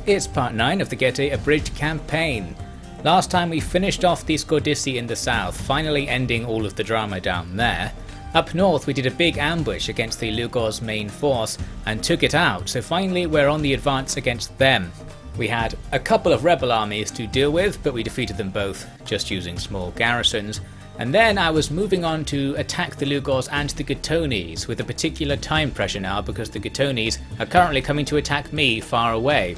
It's part 9 of the Getae Abridged campaign. Last time we finished off the Scordisci in the south, finally ending all of the drama down there. Up north we did a big ambush against the Lugos main force and took it out, so finally we're on the advance against them. We had a couple of rebel armies to deal with, but we defeated them both just using small garrisons. And then I was moving on to attack the Lugos and the Gutones with a particular time pressure now because the Gutones are currently coming to attack me far away.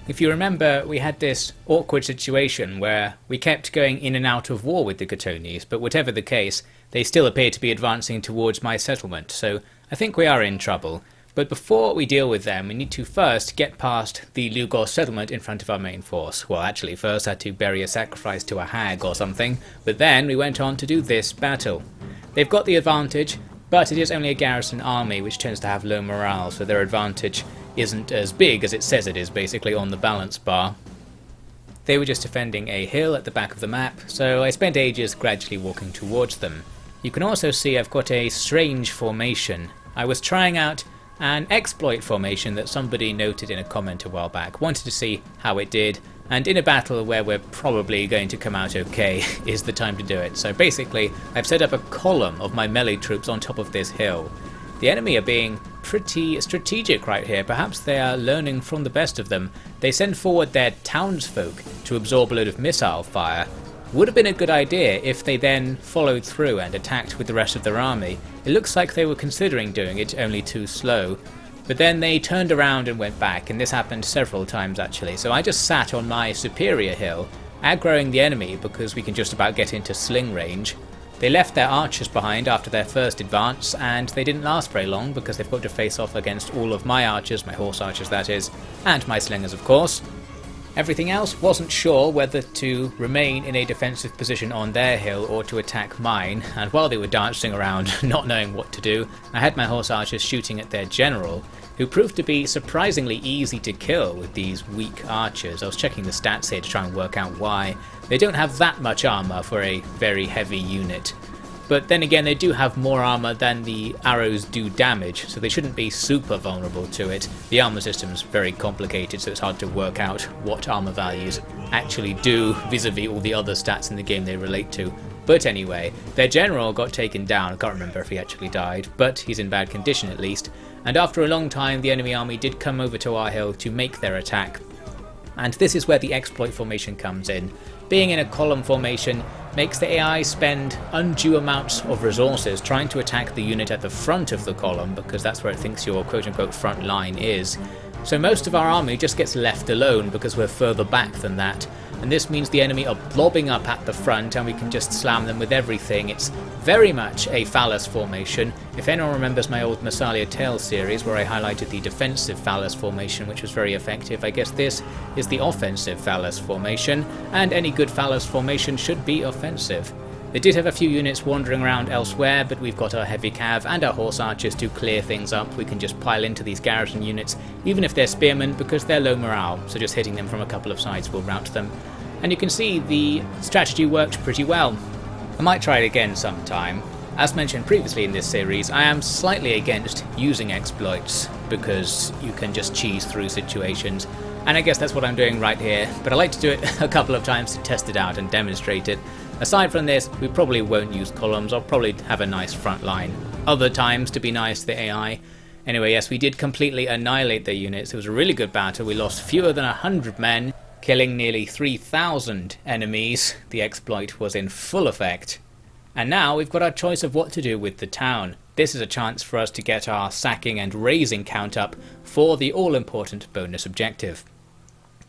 If you remember, we had this awkward situation where we kept going in and out of war with the Gutones, but whatever the case, they still appear to be advancing towards my settlement, so I think we are in trouble. But before we deal with them, we need to first get past the Lugos settlement in front of our main force. Well, actually, first I had to bury a sacrifice to a hag or something, but then we went on to do this battle. They've got the advantage, but it is only a garrison army, which tends to have low morale, so their advantage isn't as big as it says it is, basically, on the balance bar. They were just defending a hill at the back of the map, so I spent ages gradually walking towards them. You can also see I've got a strange formation. I was trying out an exploit formation that somebody noted in a comment a while back, wanted to see how it did, and in a battle where we're probably going to come out okay is the time to do it. So basically I've set up a column of my melee troops on top of this hill. The enemy are being pretty strategic right here, perhaps they are learning from the best of them. They send forward their townsfolk to absorb a load of missile fire. Would have been a good idea if they then followed through and attacked with the rest of their army. It looks like they were considering doing it, only too slow. But then they turned around and went back, and this happened several times actually. So I just sat on my superior hill, aggroing the enemy because we can just about get into sling range. They left their archers behind after their first advance, and they didn't last very long because they've got to face off against all of my archers, my horse archers that is, and my slingers of course. Everything else wasn't sure whether to remain in a defensive position on their hill or to attack mine, and while they were dancing around not knowing what to do, I had my horse archers shooting at their general, who proved to be surprisingly easy to kill with these weak archers. I was checking the stats here to try and work out why. They don't have that much armour for a very heavy unit. But then again, they do have more armour than the arrows do damage, so they shouldn't be super vulnerable to it. The armour system's very complicated, so it's hard to work out what armour values actually do vis-a-vis all the other stats in the game they relate to. But anyway, their general got taken down. I can't remember if he actually died, but he's in bad condition at least. And after a long time, the enemy army did come over to our hill to make their attack. And this is where the exploit formation comes in. Being in a column formation makes the AI spend undue amounts of resources trying to attack the unit at the front of the column, because that's where it thinks your quote-unquote front line is. So most of our army just gets left alone because we're further back than that, and this means the enemy are blobbing up at the front and we can just slam them with everything. It's very much a phallus formation. If anyone remembers my old Massalia Tales series where I highlighted the defensive phallus formation, which was very effective, I guess this is the offensive phallus formation, and any good phallus formation should be offensive. They did have a few units wandering around elsewhere, but we've got our heavy cav and our horse archers to clear things up. We can just pile into these garrison units, even if they're spearmen, because they're low morale, so just hitting them from a couple of sides will rout them. And you can see the strategy worked pretty well. I might try it again sometime. As mentioned previously in this series, I am slightly against using exploits, because you can just cheese through situations. And I guess that's what I'm doing right here, but I like to do it a couple of times to test it out and demonstrate it. Aside from this, we probably won't use columns. I'll probably have a nice front line. Other times to be nice to the AI. Anyway, yes, we did completely annihilate their units. It was a really good battle. We lost fewer than 100 men, killing nearly 3,000 enemies. The exploit was in full effect. And now we've got our choice of what to do with the town. This is a chance for us to get our sacking and raising count up for the all-important bonus objective.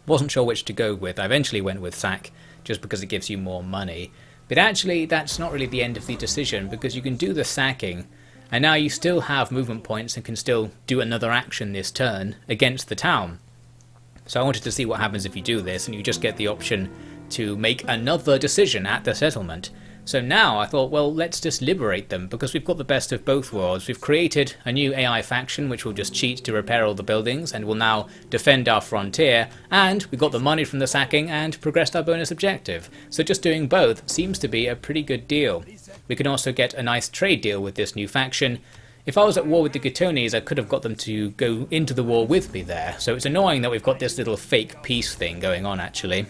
Wasn't sure which to go with. I eventually went with sack, just because it gives you more money. But actually that's not really the end of the decision, because you can do the sacking and now you still have movement points and can still do another action this turn against the town. So I wanted to see what happens if you do this, and you just get the option to make another decision at the settlement. So now I thought, well, let's just liberate them, because we've got the best of both worlds. We've created a new AI faction which will just cheat to repair all the buildings and will now defend our frontier, and we got the money from the sacking and progressed our bonus objective. So just doing both seems to be a pretty good deal. We can also get a nice trade deal with this new faction. If I was at war with the Gutones, I could have got them to go into the war with me there, so it's annoying that we've got this little fake peace thing going on actually.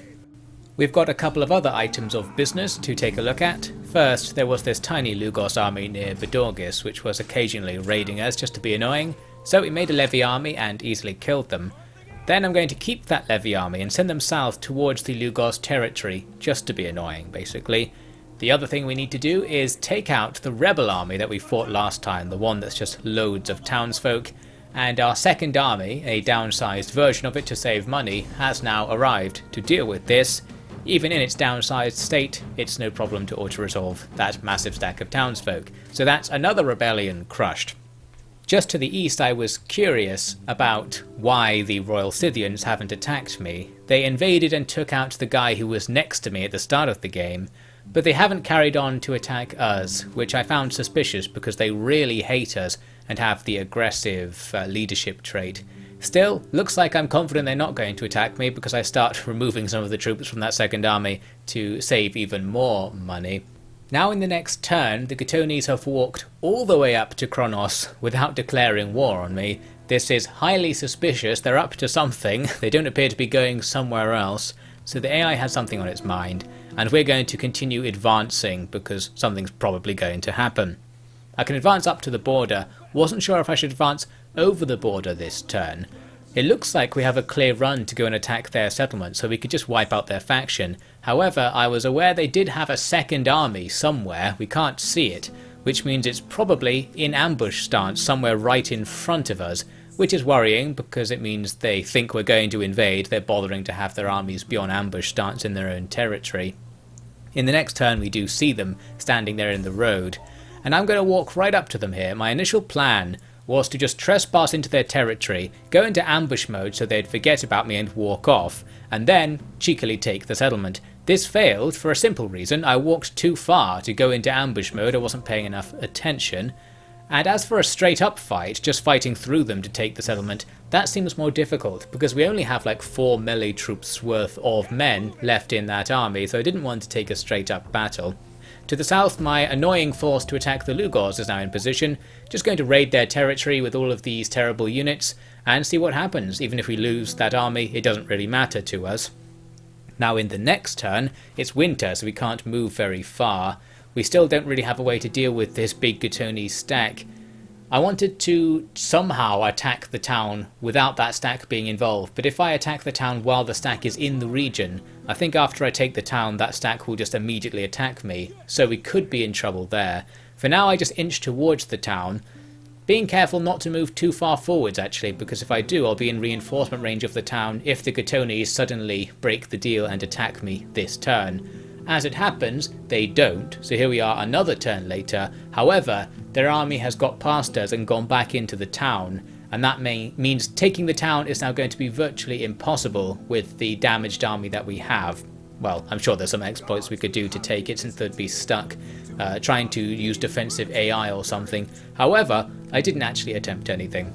We've got a couple of other items of business to take a look at. First, there was this tiny Lugos army near Vidorgis, which was occasionally raiding us just to be annoying, so we made a levy army and easily killed them. Then I'm going to keep that levy army and send them south towards the Lugos territory, just to be annoying basically. The other thing we need to do is take out the rebel army that we fought last time, the one that's just loads of townsfolk, and our second army, a downsized version of it to save money, has now arrived to deal with this. Even in its downsized state, it's no problem to auto-resolve that massive stack of townsfolk. So that's another rebellion crushed. Just to the east I was curious about why the Royal Scythians haven't attacked me. They invaded and took out the guy who was next to me at the start of the game, but they haven't carried on to attack us, which I found suspicious because they really hate us and have the aggressive leadership trait. Still, looks like I'm confident they're not going to attack me because I start removing some of the troops from that second army to save even more money. Now in the next turn, the Gatonese have walked all the way up to Kronos without declaring war on me. This is highly suspicious, they're up to something, they don't appear to be going somewhere else, so the AI has something on its mind, and we're going to continue advancing because something's probably going to happen. I can advance up to the border, wasn't sure if I should advance over the border this turn. It looks like we have a clear run to go and attack their settlement, so we could just wipe out their faction. However, I was aware they did have a second army somewhere, we can't see it, which means it's probably in ambush stance somewhere right in front of us, which is worrying because it means they think we're going to invade, they're bothering to have their armies be on ambush stance in their own territory. In the next turn we do see them standing there in the road, and I'm going to walk right up to them here. My initial plan was to just trespass into their territory, go into ambush mode so they'd forget about me and walk off, and then cheekily take the settlement. This failed for a simple reason: I walked too far to go into ambush mode, I wasn't paying enough attention. And as for a straight up fight, just fighting through them to take the settlement, that seems more difficult because we only have like 4 melee troops worth of men left in that army, so I didn't want to take a straight up battle. To the south, my annoying force to attack the Lugos is now in position, just going to raid their territory with all of these terrible units and see what happens. Even if we lose that army, it doesn't really matter to us. Now in the next turn, it's winter, so we can't move very far. We still don't really have a way to deal with this big Gatonese stack. I wanted to somehow attack the town without that stack being involved, but if I attack the town while the stack is in the region, I think after I take the town that stack will just immediately attack me, so we could be in trouble there. For now I just inch towards the town, being careful not to move too far forwards actually, because if I do I'll be in reinforcement range of the town if the Gatonese suddenly break the deal and attack me this turn. As it happens, they don't, so here we are another turn later. However, their army has got past us and gone back into the town, and that means taking the town is now going to be virtually impossible with the damaged army that we have. Well, I'm sure there's some exploits we could do to take it since they'd be stuck trying to use defensive AI or something. However, I didn't actually attempt anything.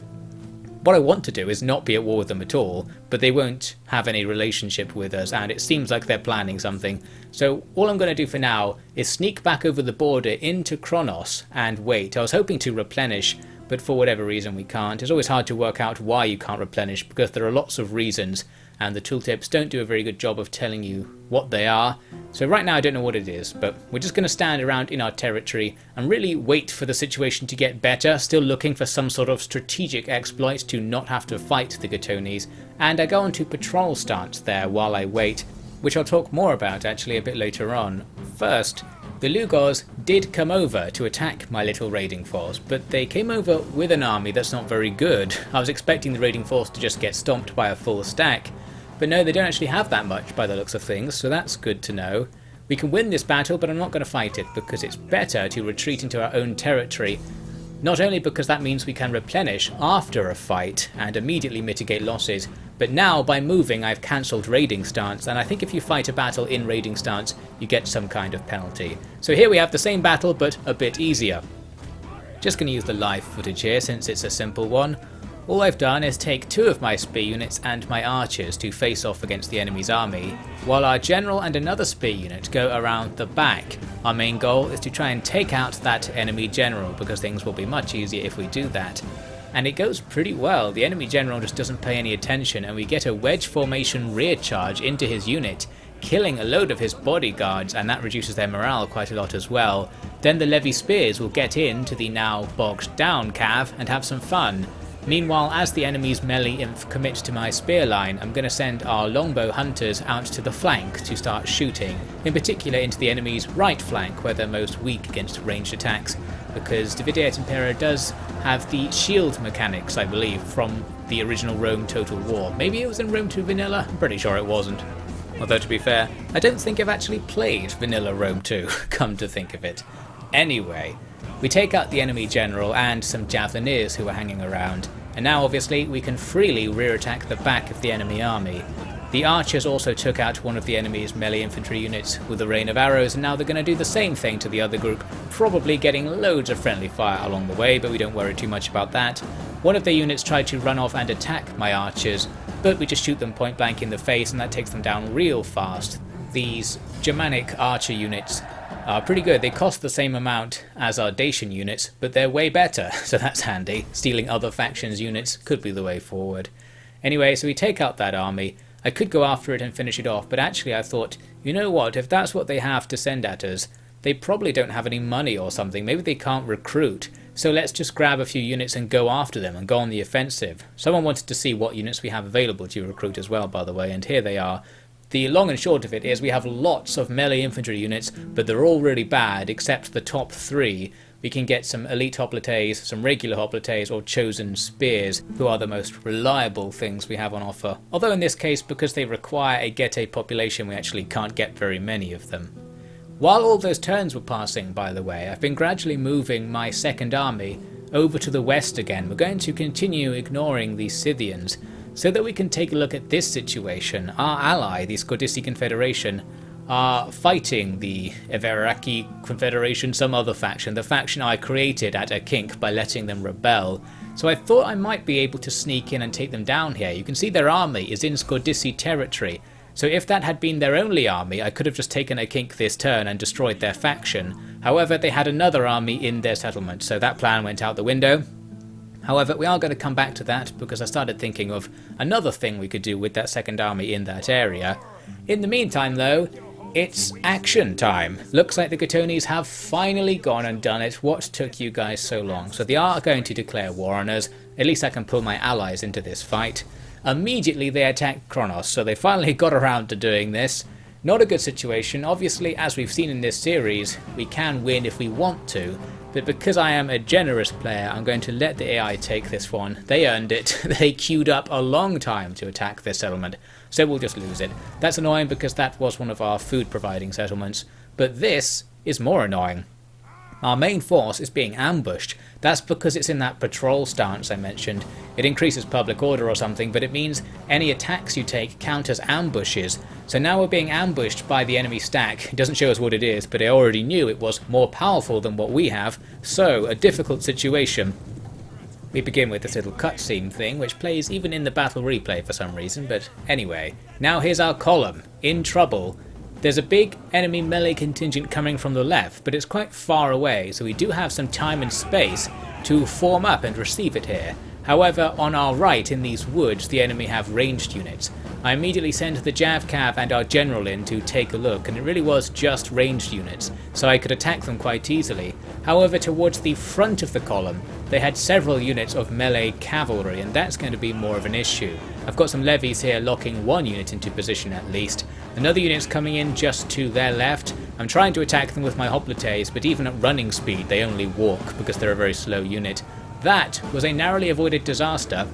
What I want to do is not be at war with them at all, but they won't have any relationship with us, and it seems like they're planning something. So all I'm going to do for now is sneak back over the border into Kronos and wait. I was hoping to replenish, but for whatever reason we can't. It's always hard to work out why you can't replenish because there are lots of reasons, and the tooltips don't do a very good job of telling you what they are. So right now I don't know what it is, but we're just going to stand around in our territory and really wait for the situation to get better, still looking for some sort of strategic exploit to not have to fight the Gatonese, and I go into patrol stance there while I wait, which I'll talk more about actually a bit later on. First, the Lugos did come over to attack my little raiding force, but they came over with an army that's not very good. I was expecting the raiding force to just get stomped by a full stack, but no, they don't actually have that much by the looks of things, so that's good to know. We can win this battle, but I'm not going to fight it because it's better to retreat into our own territory, not only because that means we can replenish after a fight and immediately mitigate losses, but now by moving I've cancelled raiding stance, and I think if you fight a battle in raiding stance you get some kind of penalty. So here we have the same battle but a bit easier. Just going to use the live footage here since it's a simple one. All I've done is take 2 of my spear units and my archers to face off against the enemy's army, while our general and another spear unit go around the back. Our main goal is to try and take out that enemy general, because things will be much easier if we do that. And it goes pretty well. The enemy general just doesn't pay any attention, and we get a wedge formation rear charge into his unit, killing a load of his bodyguards, and that reduces their morale quite a lot as well. Then the levy spears will get into the now bogged down cav and have some fun. Meanwhile, as the enemy's melee inf commit to my spear line, I'm going to send our longbow hunters out to the flank to start shooting, in particular into the enemy's right flank where they're most weak against ranged attacks, because Divideat Impera does have the shield mechanics, I believe, from the original Rome Total War. Maybe it was in Rome 2 Vanilla? I'm pretty sure it wasn't. Although to be fair, I don't think I've actually played Vanilla Rome 2, come to think of it. Anyway, we take out the enemy general and some javeliniers who are hanging around, and now obviously we can freely rear attack the back of the enemy army. The archers also took out one of the enemy's melee infantry units with a rain of arrows, and now they're going to do the same thing to the other group, probably getting loads of friendly fire along the way, but we don't worry too much about that. One of their units tried to run off and attack my archers, but we just shoot them point blank in the face, and that takes them down real fast. These Germanic archer units are pretty good. They cost the same amount as our Dacian units, but they're way better, so that's handy. Stealing other factions' units could be the way forward. Anyway, so we take out that army. I could go after it and finish it off, but actually I thought, you know what, if that's what they have to send at us, they probably don't have any money or something. Maybe they can't recruit. So let's just grab a few units and go after them and go on the offensive. Someone wanted to see what units we have available to recruit as well, by the way, and here they are. The long and short of it is we have lots of melee infantry units, but they're all really bad except the top 3. We can get some elite hoplites, some regular hoplites, or chosen spears, who are the most reliable things we have on offer. Although in this case, because they require a Getae population, we actually can't get very many of them. While all those turns were passing, by the way, I've been gradually moving my second army over to the west again. We're going to continue ignoring the Scythians, so that we can take a look at this situation. Our ally, the Scordisci Confederation, are fighting the Everaki Confederation, some other faction, the faction I created at a kink by letting them rebel. So I thought I might be able to sneak in and take them down here. You can see their army is in Scordisci territory, so if that had been their only army, I could have just taken a kink this turn and destroyed their faction. However, they had another army in their settlement, so that plan went out the window. However, we are going to come back to that, because I started thinking of another thing we could do with that second army in that area. In the meantime though, it's action time. Looks like the Gutones have finally gone and done it. What took you guys so long? So they are going to declare war on us. At least I can pull my allies into this fight. Immediately they attack Kronos, so they finally got around to doing this. Not a good situation. Obviously, as we've seen in this series, we can win if we want to, but because I am a generous player, I'm going to let the AI take this one. They earned it. They queued up a long time to attack this settlement, so we'll just lose it. That's annoying because that was one of our food providing settlements, but this is more annoying. Our main force is being ambushed. That's because it's in that patrol stance I mentioned. It increases public order or something, but it means any attacks you take count as ambushes. So now we're being ambushed by the enemy stack. It doesn't show us what it is, but I already knew it was more powerful than what we have, so a difficult situation. We begin with this little cutscene thing, which plays even in the battle replay for some reason, but anyway. Now here's our column, in trouble. There's a big enemy melee contingent coming from the left, but it's quite far away, so we do have some time and space to form up and receive it here. However, on our right in these woods, the enemy have ranged units. I immediately sent the Jav Cav and our general in to take a look, and it really was just ranged units, so I could attack them quite easily. However, towards the front of the column, they had several units of melee cavalry, and that's going to be more of an issue. I've got some levies here locking one unit into position at least. Another unit's coming in just to their left. I'm trying to attack them with my hoplites, but even at running speed they only walk because they're a very slow unit. That was a narrowly avoided disaster.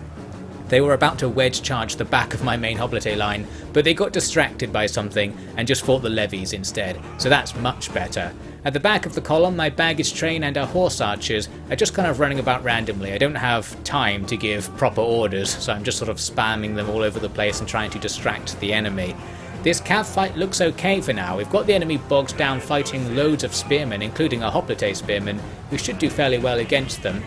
They were about to wedge charge the back of my main hoplite line, but they got distracted by something and just fought the levies instead, so that's much better. At the back of the column, my baggage train and our horse archers are just kind of running about randomly. I don't have time to give proper orders, so I'm just sort of spamming them all over the place and trying to distract the enemy. This cav fight looks okay for now. We've got the enemy bogged down fighting loads of spearmen, including a hoplite spearmen. We should do fairly well against them.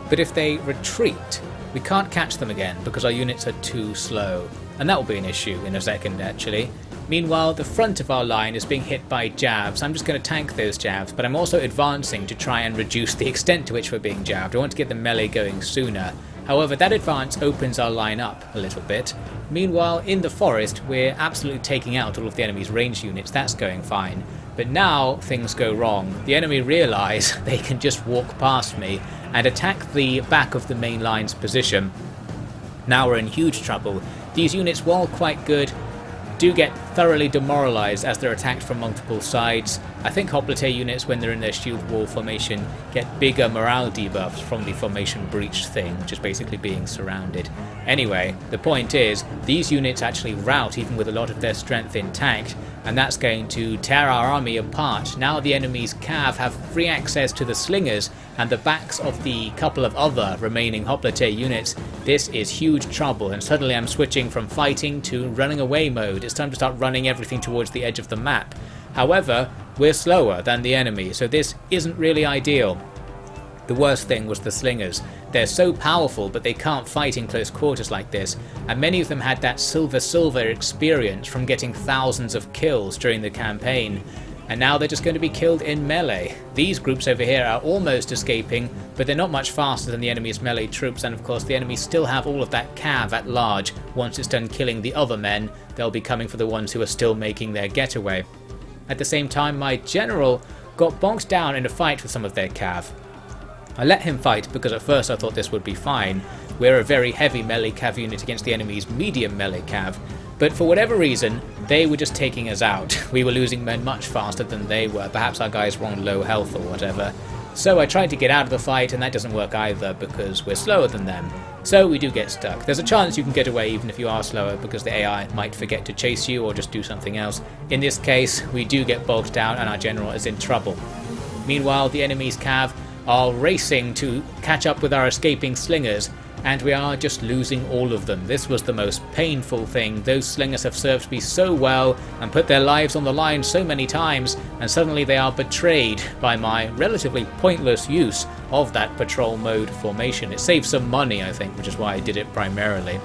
But if they retreat, we can't catch them again because our units are too slow, and that will be an issue in a second actually. Meanwhile, the front of our line is being hit by jabs. I'm just going to tank those jabs, but I'm also advancing to try and reduce the extent to which we're being jabbed. I want to get the melee going sooner. However, that advance opens our line up a little bit. Meanwhile, in the forest, we're absolutely taking out all of the enemy's ranged units. That's going fine. But now things go wrong. The enemy realise they can just walk past me and attack the back of the main line's position. Now we're in huge trouble. These units, while quite good, do get thoroughly demoralised as they're attacked from multiple sides. I think Hoplite units, when they're in their shield wall formation, get bigger morale debuffs from the formation breach thing, which is basically being surrounded. Anyway, the point is, these units actually rout even with a lot of their strength intact, and that's going to tear our army apart. Now the enemy's cav have free access to the slingers and the backs of the couple of other remaining Hoplite units. This is huge trouble, and suddenly I'm switching from fighting to running away mode. It's time to start running everything towards the edge of the map. However, we're slower than the enemy, so this isn't really ideal. The worst thing was the slingers. They're so powerful, but they can't fight in close quarters like this, and many of them had that silver experience from getting thousands of kills during the campaign, and now they're just going to be killed in melee. These groups over here are almost escaping, but they're not much faster than the enemy's melee troops, and of course the enemy still have all of that cav at large. Once it's done killing the other men, they'll be coming for the ones who are still making their getaway. At the same time, my general got bogged down in a fight with some of their cav. I let him fight because at first I thought this would be fine. We're a very heavy melee cav unit against the enemy's medium melee cav, but for whatever reason, they were just taking us out. We were losing men much faster than they were. Perhaps our guys were on low health or whatever. So I tried to get out of the fight, and that doesn't work either because we're slower than them. So we do get stuck. There's a chance you can get away even if you are slower because the AI might forget to chase you or just do something else. In this case, we do get bogged down and our general is in trouble. Meanwhile, the enemy's cav are racing to catch up with our escaping slingers, and we are just losing all of them. This was the most painful thing. Those slingers have served me so well and put their lives on the line so many times, and suddenly they are betrayed by my relatively pointless use of that patrol mode formation. It saves some money, I think, which is why I did it primarily.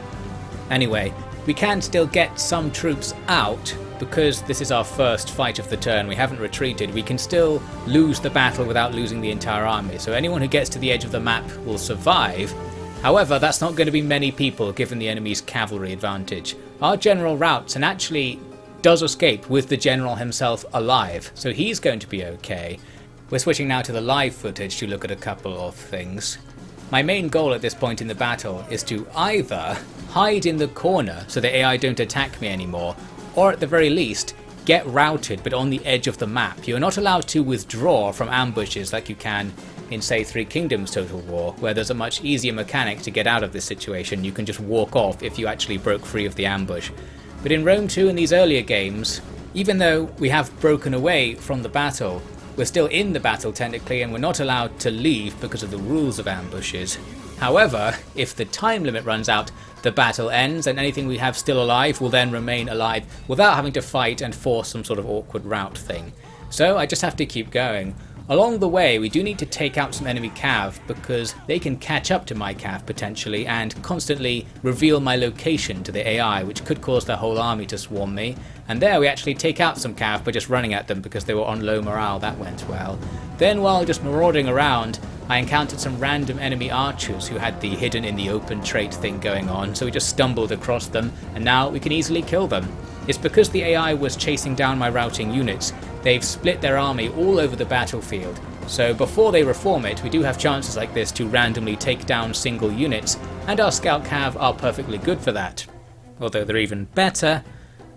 Anyway, we can still get some troops out because this is our first fight of the turn. We haven't retreated. We can still lose the battle without losing the entire army. So anyone who gets to the edge of the map will survive. However, that's not going to be many people given the enemy's cavalry advantage. Our general routes and actually does escape with the general himself alive, so he's going to be okay. We're switching now to the live footage to look at a couple of things. My main goal at this point in the battle is to either hide in the corner so the AI don't attack me anymore, or at the very least, get routed but on the edge of the map. You're not allowed to withdraw from ambushes like you can in, say, Three Kingdoms Total War, where there's a much easier mechanic to get out of this situation. You can just walk off if you actually broke free of the ambush. But in Rome 2 and these earlier games, even though we have broken away from the battle, we're still in the battle technically, and we're not allowed to leave because of the rules of ambushes. However, if the time limit runs out, the battle ends, and anything we have still alive will then remain alive without having to fight and force some sort of awkward route thing. So I just have to keep going. Along the way, we do need to take out some enemy cav because they can catch up to my cav potentially and constantly reveal my location to the AI, which could cause their whole army to swarm me. And there we actually take out some cav by just running at them because they were on low morale. That went well. Then while just marauding around, I encountered some random enemy archers who had the hidden in the open trait thing going on, so we just stumbled across them, and now we can easily kill them. It's because the AI was chasing down my routing units. They've split their army all over the battlefield, so before they reform it, we do have chances like this to randomly take down single units, and our scout cav are perfectly good for that. Although they're even better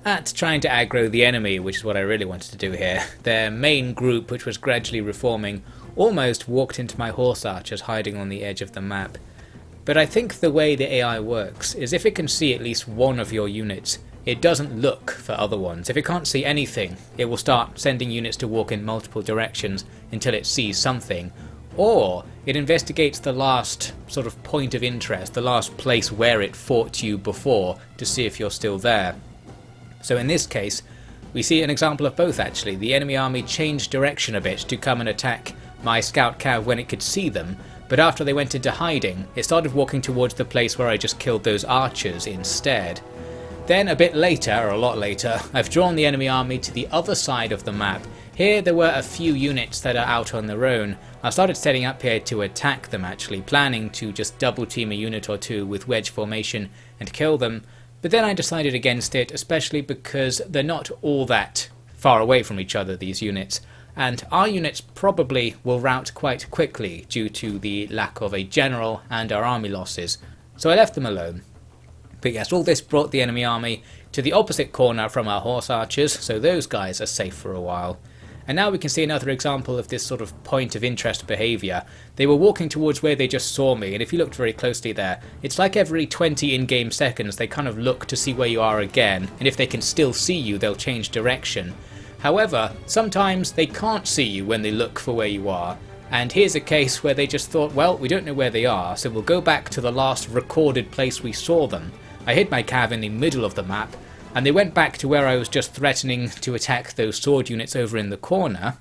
at trying to aggro the enemy, which is what I really wanted to do here. Their main group, which was gradually reforming, almost walked into my horse archers hiding on the edge of the map. But I think the way the AI works is if it can see at least one of your units, it doesn't look for other ones. If it can't see anything, it will start sending units to walk in multiple directions until it sees something. Or it investigates the last sort of point of interest, the last place where it fought you before, to see if you're still there. So in this case, we see an example of both actually. The enemy army changed direction a bit to come and attack my scout cav when it could see them, but after they went into hiding, it started walking towards the place where I just killed those archers instead. Then a bit later, or a lot later, I've drawn the enemy army to the other side of the map. Here there were a few units that are out on their own. I started setting up here to attack them actually, planning to just double team a unit or two with wedge formation and kill them, but then I decided against it, especially because they're not all that far away from each other, these units, and our units probably will rout quite quickly due to the lack of a general and our army losses, so I left them alone. But yes, all this brought the enemy army to the opposite corner from our horse archers, so those guys are safe for a while. And now we can see another example of this sort of point of interest behaviour. They were walking towards where they just saw me, and if you looked very closely there, it's like every 20 in-game seconds they kind of look to see where you are again, and if they can still see you, they'll change direction. However, sometimes they can't see you when they look for where you are, and here's a case where they just thought, well, we don't know where they are, so we'll go back to the last recorded place we saw them. I hid my cav in the middle of the map, and they went back to where I was just threatening to attack those sword units over in the corner,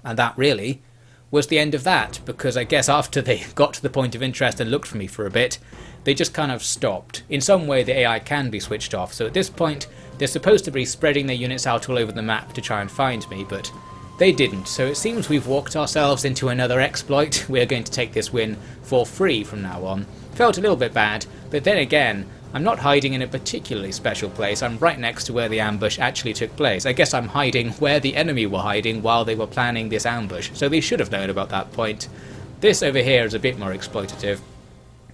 and that really was the end of that, because I guess after they got to the point of interest and looked for me for a bit, they just kind of stopped. In some way the AI can be switched off, so at this point they're supposed to be spreading their units out all over the map to try and find me, but they didn't, so it seems we've walked ourselves into another exploit. We're going to take this win for free from now on. Felt a little bit bad, but then again, I'm not hiding in a particularly special place. I'm right next to where the ambush actually took place. I guess I'm hiding where the enemy were hiding while they were planning this ambush, so they should have known about that point. This over here is a bit more exploitative.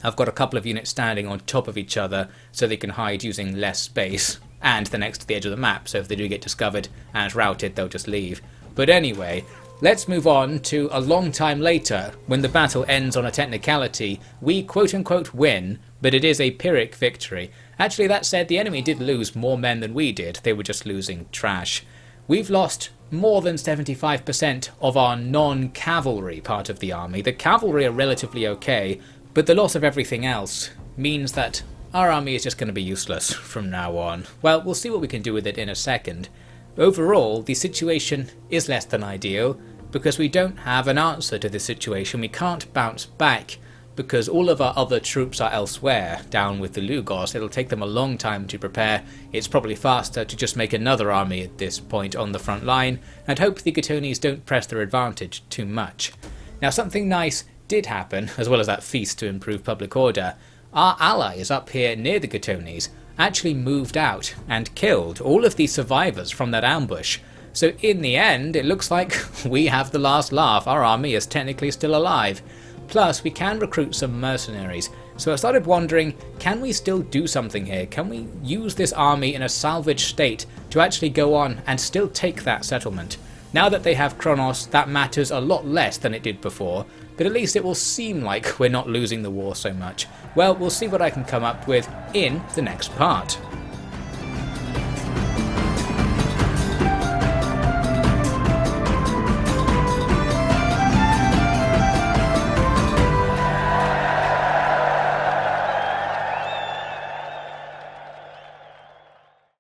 I've got a couple of units standing on top of each other so they can hide using less space, and they're next to the edge of the map, so if they do get discovered and routed, they'll just leave. But anyway, let's move on to a long time later, when the battle ends on a technicality. We quote-unquote win, but it is a pyrrhic victory. Actually, that said, the enemy did lose more men than we did. They were just losing trash. We've lost more than 75% of our non-cavalry part of the army. The cavalry are relatively okay, but the loss of everything else means that our army is just going to be useless from now on. Well, we'll see what we can do with it in a second. Overall, the situation is less than ideal, because we don't have an answer to this situation. We can't bounce back, because all of our other troops are elsewhere, down with the Lugos. It'll take them a long time to prepare. It's probably faster to just make another army at this point on the front line, and hope the Gatonese don't press their advantage too much. Now, something nice did happen, as well as that feast to improve public order. Our allies up here near the Gatonese actually moved out and killed all of the survivors from that ambush. So in the end, it looks like we have the last laugh. Our army is technically still alive. Plus, we can recruit some mercenaries. So I started wondering, can we still do something here? Can we use this army in a salvage state to actually go on and still take that settlement? Now that they have Kronos, that matters a lot less than it did before, but at least it will seem like we're not losing the war so much. Well, we'll see what I can come up with in the next part.